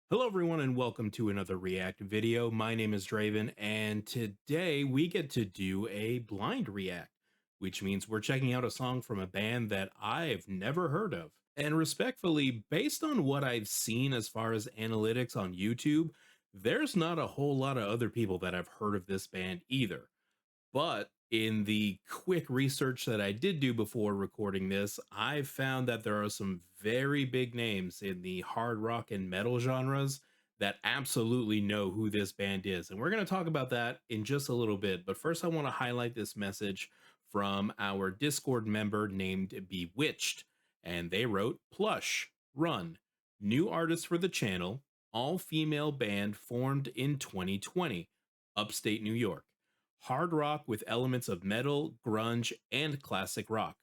Hello everyone and welcome to another React video. My name is Draven and today we get to do a blind react, which means we're checking out a song from a band that I've never heard of. And respectfully, based on what I've seen as far as analytics on YouTube, there's not a whole lot of other people that have heard of this band either. But in the quick research that I did do before recording this, I found that there are some very big names in the hard rock and metal genres that absolutely know who this band is. And we're going to talk about that in just a little bit. But first, I want to highlight this message from our Discord member named Bewitched. And they wrote Plush, Run, new artist for the channel, all female band formed in 2020, upstate New York, hard rock with elements of metal, grunge, and classic rock.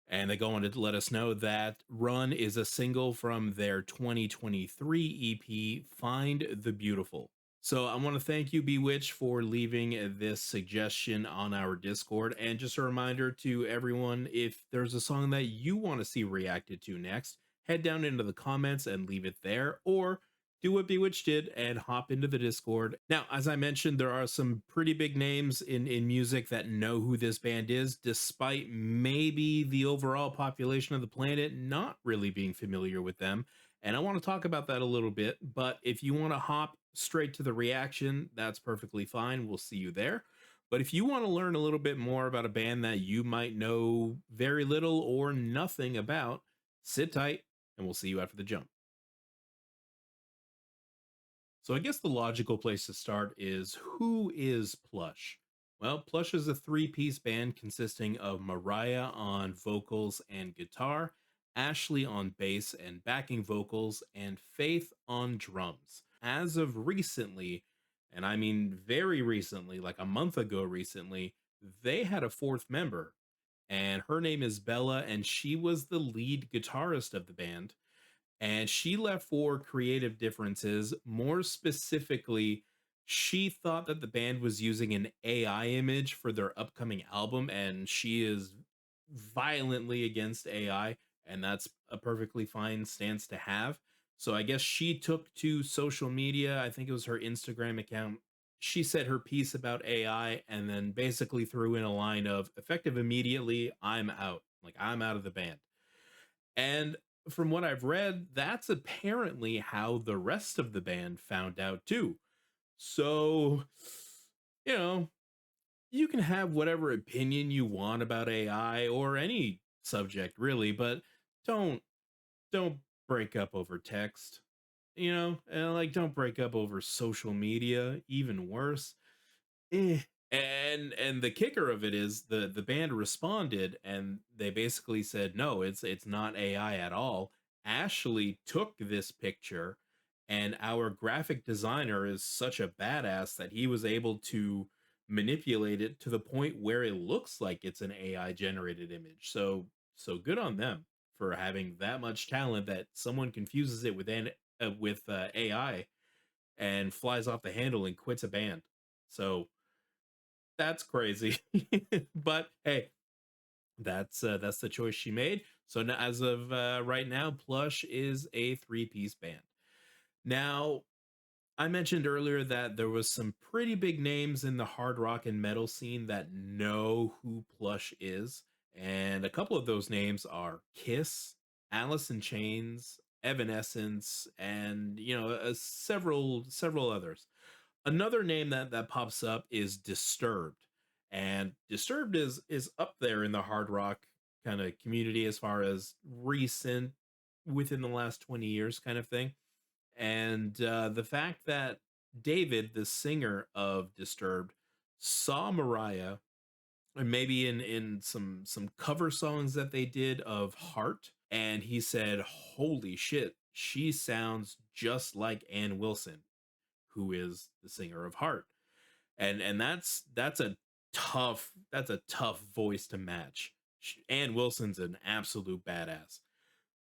And they go on to let us know that Run is a single from their 2023 EP, Find the Beautiful. So I want to thank you, Bewitch, for leaving this suggestion on our Discord. And just a reminder to everyone, if there's a song that you want to see reacted to next, head down into the comments and leave it there, or do what Bewitch did and hop into the Discord. Now, as I mentioned, there are some pretty big names in music that know who this band is, despite maybe the overall population of the planet not really being familiar with them. And I want to talk about that a little bit, but if you want to hop straight to the reaction, that's perfectly fine. We'll see you there. But if you want to learn a little bit more about a band that you might know very little or nothing about, sit tight and we'll see you after the jump. So I guess the logical place to start is, who is Plush? Well, Plush is a three-piece band consisting of Mariah on vocals and guitar, Ashley on bass and backing vocals, and Faith on drums. As of recently, and I mean very recently, like a month ago recently, they had a fourth member, and her name is Bella, and she was the lead guitarist of the band, and she left for creative differences. More specifically, she thought that the band was using an AI image for their upcoming album, and she is violently against AI, and that's a perfectly fine stance to have. So I guess she took to social media, I think it was her Instagram account. She said her piece about AI and then basically threw in a line of, effective immediately, I'm out. Like, I'm out of the band. And from what I've read, that's apparently how the rest of the band found out too. So, you know, you can have whatever opinion you want about AI or any subject really, but don't don't break up over text. And like, don't break up over social media, even worse. Eh. And the kicker of it is, the band responded and they basically said, no, it's not AI at all. Ashley took this picture, and our graphic designer is such a badass that he was able to manipulate it to the point where it looks like it's an AI generated image. So good on them for having that much talent that someone confuses it with AI and flies off the handle and quits a band. So that's crazy. But hey, that's the choice she made. So now, as of right now, Plush is a three-piece band. Now, I mentioned earlier that there was some pretty big names in the hard rock and metal scene that know who Plush is, and a couple of those names are Kiss, Alice in Chains, Evanescence, and several others. Another name that pops up is Disturbed, and Disturbed is up there in the hard rock kind of community as far as recent, within the last 20 years kind of thing. And the fact that David, the singer of Disturbed, saw Mariah, and maybe in some cover songs that they did of Heart, and he said, holy shit, she sounds just like Ann Wilson, who is the singer of Heart. And that's a tough voice to match. Ann Wilson's an absolute badass.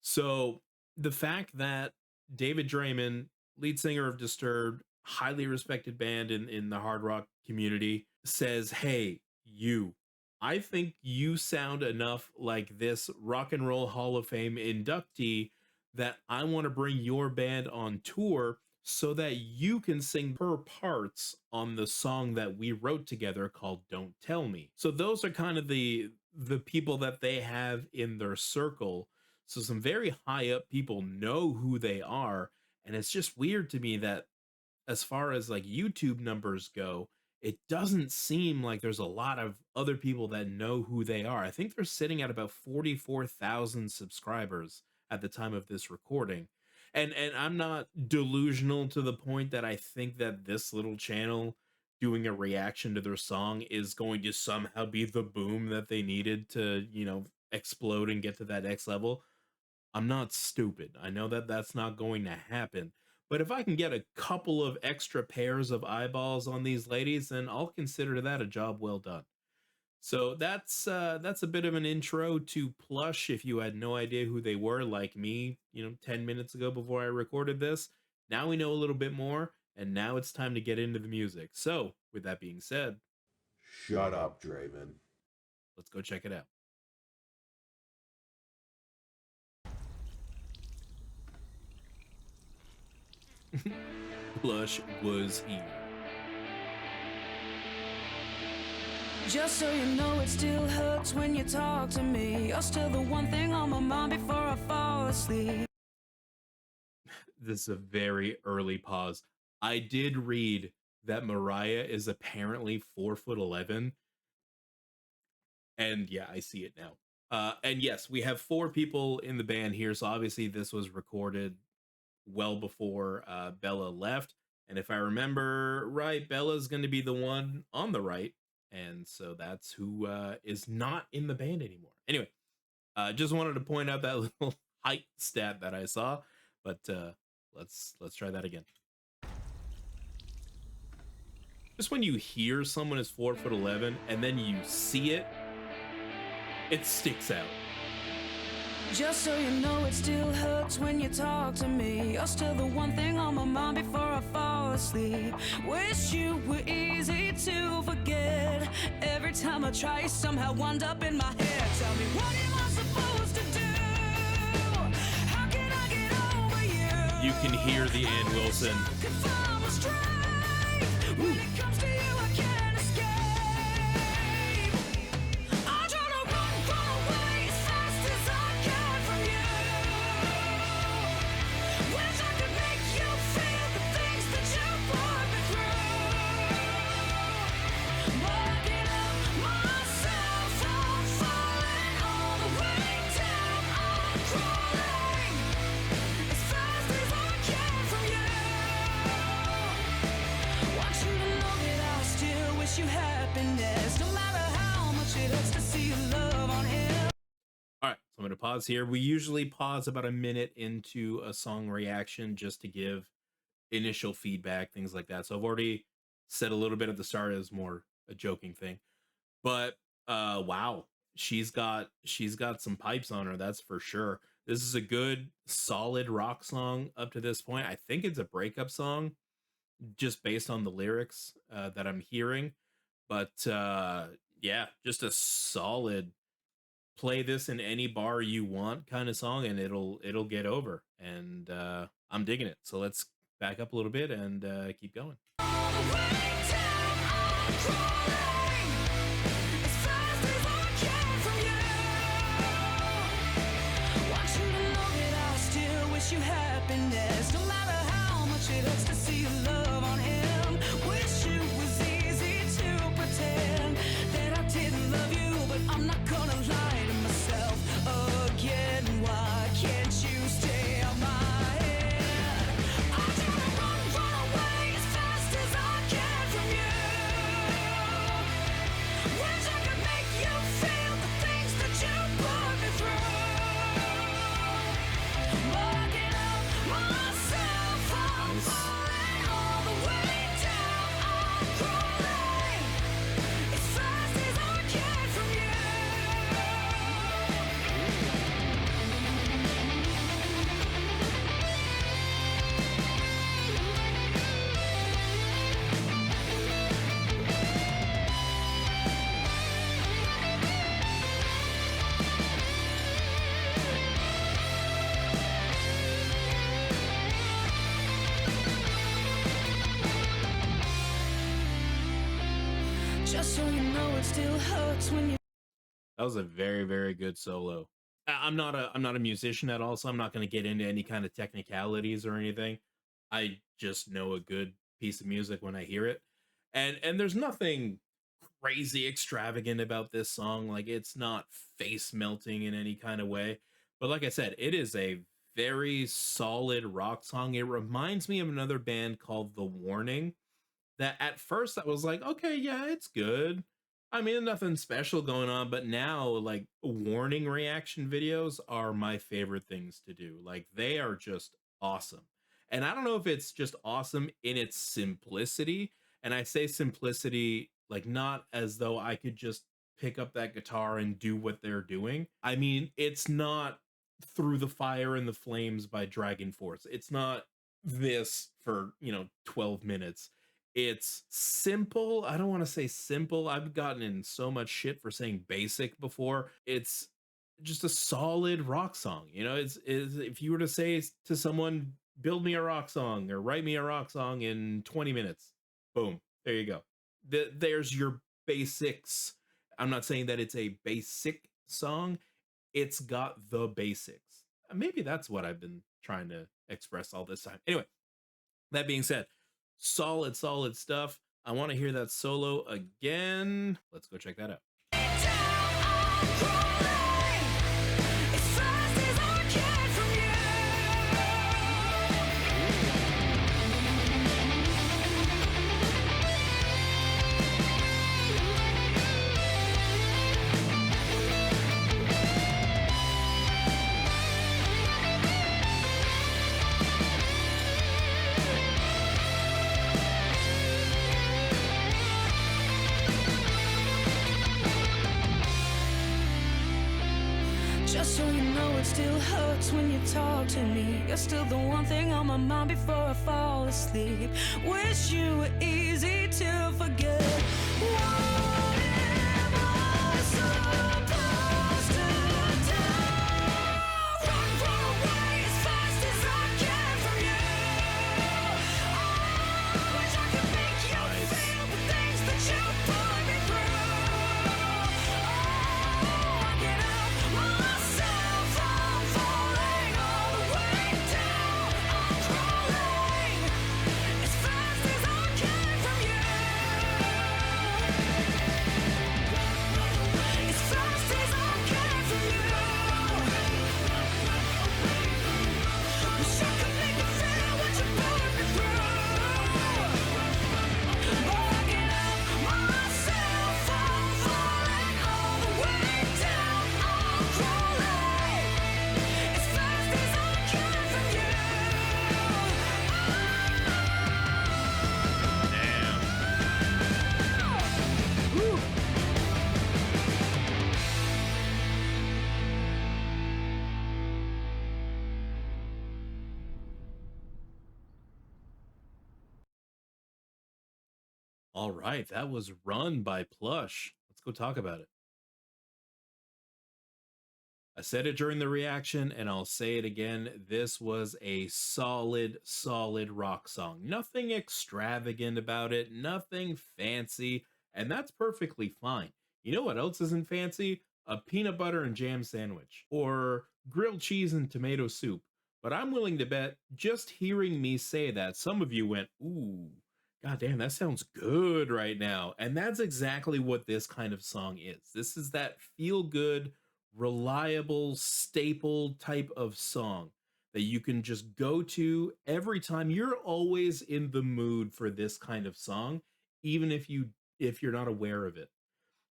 So the fact that David Draymond, lead singer of Disturbed, highly respected band in the hard rock community, says, hey, you, I think you sound enough like this Rock and Roll Hall of Fame inductee that I want to bring your band on tour so that you can sing her parts on the song that we wrote together called Don't Tell Me. So those are kind of the people that they have in their circle. So some very high up people know who they are, and it's just weird to me that as far as like YouTube numbers go, it doesn't seem like there's a lot of other people that know who they are. I think they're sitting at about 44,000 subscribers at the time of this recording. And I'm not delusional to the point that I think that this little channel doing a reaction to their song is going to somehow be the boom that they needed to, explode and get to that next level. I'm not stupid. I know that that's not going to happen. But if I can get a couple of extra pairs of eyeballs on these ladies, then I'll consider that a job well done. So that's a bit of an intro to Plush. If you had no idea who they were, like me, 10 minutes ago before I recorded this, now we know a little bit more, and now it's time to get into the music. So, with that being said, Shut up, Draven. let's go check it out. Plush was here. Just so you know, it still hurts when you talk to me. You're still the one thing on my mind before I fall asleep. This is a very early pause. I did read that Mariah is apparently 4'11", and yeah, I see it now. And yes, we have four people in the band here, so obviously this was recorded well before Bella left. And if I remember right, Bella's going to be the one on the right, and so that's who is not in the band anymore. Anyway, just wanted to point out that little height stat that I saw, but let's try that again. Just when you hear someone is 4'11" and then you see it, it sticks out. Just so you know, it still hurts when you talk to me. You're still the one thing on my mind before I fall asleep. Wish you were easy to forget. Every time I try, you somehow wind up in my head. Tell me, what am I supposed to do? How can I get over you? You can hear the Ann Wilson. When it comes to you, I can't escape. I try to run away as fast as I can from you. Wish I could make you feel the things that you put me through. Working up myself, I'm falling all the way down. I'm crawling as fast as I can from you. Want you to know that I still wish you happiness, no matter how much it hurts to see your love on him. All right, so I'm going to pause here. We usually pause about a minute into a song reaction just to give initial feedback, things like that. So I've already said a little bit at the start as more a joking thing. But wow, she's got some pipes on her, that's for sure. This is a good solid rock song up to this point. I think it's a breakup song just based on the lyrics that I'm hearing. But yeah, just a solid play this in any bar you want kind of song, and it'll get over. And I'm digging it. So let's back up a little bit and keep going. All the way down, I'm crawling as fast as I can from you. Want you to know that I still wish you happiness, no matter how much it hurts to see your love on him. Wish it was easy to pretend that I didn't love you, but I'm not gonna lie to myself again. Why can't you stay on my head? I try to run away as fast as I can from you. Wish I could make you feel the things that you put me through. Working up myself, I'm falling all the way Just so you know, it still hurts when you. That was a very, very good solo. I'm not a musician at all, so I'm not going to get into any kind of technicalities or anything. I just know a good piece of music when I hear it. And there's nothing crazy extravagant about this song. Like it's not face melting in any kind of way. But like I said, it is a very solid rock song. It reminds me of another band called The Warning that at first I was like, okay, yeah, it's good. I mean, nothing special going on, but now like warning reaction videos are my favorite things to do. Like they are just awesome. And I don't know if it's just awesome in its simplicity. And I say simplicity like not as though I could just pick up that guitar and do what they're doing. I mean, it's not Through the Fire and the Flames by Dragon Force. It's not this for, 12 minutes. It's simple. I don't want to say simple. I've gotten in so much shit for saying basic before. It's just a solid rock song. It's if you were to say to someone, build me a rock song or write me a rock song in 20 minutes, boom, there you go. There's your basics. I'm not saying that it's a basic song. It's got the basics. Maybe that's what I've been trying to express all this time. Anyway, that being said, solid, solid stuff. I want to hear that solo again. Let's go check that out. Just so you know, it still hurts when you talk to me. You're still the one thing on my mind before I fall asleep. Wish you were easy to forget. What am I supposed to do? Run away as fast as I can from you. I wish I could make you feel the things that you put me through. Oh, I get out myself, I'm falling all the way down. I'm crawling as fast as I can from you. As fast as I can from you. Wish I could make you feel what you put me through. But I get out myself, I'm falling all the way down. I'm crawling as fast as I can from you. All right, that was Run by Plush. Let's go talk about it. I said it during the reaction and I'll say it again. This was a solid, solid rock song. Nothing extravagant about it, nothing fancy, and that's perfectly fine. You know what else isn't fancy? A peanut butter and jam sandwich or grilled cheese and tomato soup. But I'm willing to bet just hearing me say that, some of you went, ooh, god damn, that sounds good right now. And that's exactly what this kind of song is. This is that feel good, reliable, staple type of song that you can just go to every time. You're always in the mood for this kind of song, even if you're not aware of it.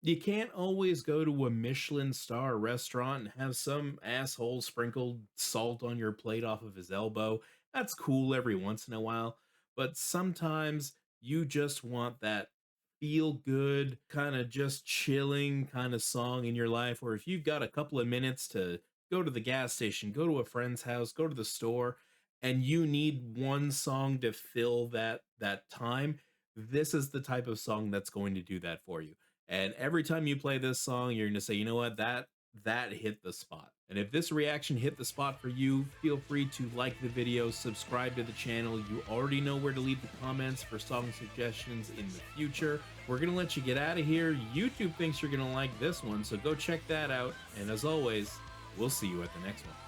You can't always go to a Michelin star restaurant and have some asshole sprinkle salt on your plate off of his elbow. That's cool every once in a while, but sometimes you just want that feel good, kind of just chilling kind of song in your life. Or if you've got a couple of minutes to go to the gas station, go to a friend's house, go to the store, and you need one song to fill that time, this is the type of song that's going to do that for you. And every time you play this song, you're going to say, you know what, that hit the spot. And if this reaction hit the spot for you, feel free to like the video, subscribe to the channel. You already know where to leave the comments for song suggestions in the future. We're gonna let you get out of here. YouTube thinks you're gonna like this one, so go check that out. And as always, we'll see you at the next one.